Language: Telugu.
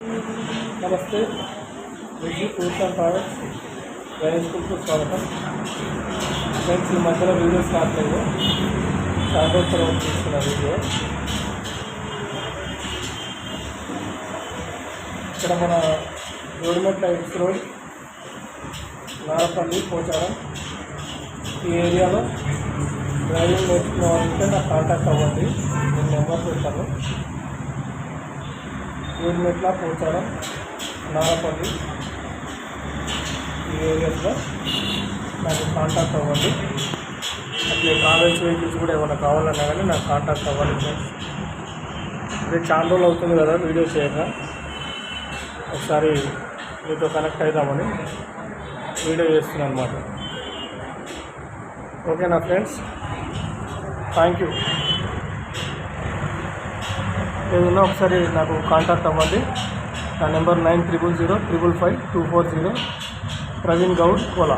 నమస్తే, విజీ టూర్స్ అండ్ ట్రావెల్స్ డ్రైవింగ్ స్కూల్కు స్వాగతం. ఫ్రెండ్స్, ఈ మధ్యలో వీడియోస్ రావట్లేదు, చాలా రోజుల తర్వాత తీసుకున్న వీడియో. ఇక్కడ మన government lines road, Narapally, Pocharam ఈ ఏరియాలో డ్రైవింగ్ నేర్చుకోవాలంటే నాకు కాంటాక్ట్ అవ్వండి. నేను నెంబర్ పెడతాను. గవర్నమెంట్ల పోచారం, నారపల్లి ఈ ఏరియాస్లో నాకు కాంటాక్ట్ అవ్వండి. అట్లే ట్రావెల్స్ వెహికల్స్ కూడా ఏమైనా కావాలన్నా కానీ నాకు కాంటాక్ట్ అవ్వండి ఫ్రెండ్స్. అదే చాలా రోజులు అవుతుంది కదా వీడియో చేయక, ఒకసారి మీతో కనెక్ట్ అవుదామని వీడియో చేస్తున్నాను అన్నమాట. ఓకేనా ఫ్రెండ్స్, థ్యాంక్ యూ. ఏదైనా ఒకసారి నాకు కాంటాక్ట్ అవ్వండి. నా నెంబర్ 9000555240. ప్రవీణ్ గౌడ్, కోలా.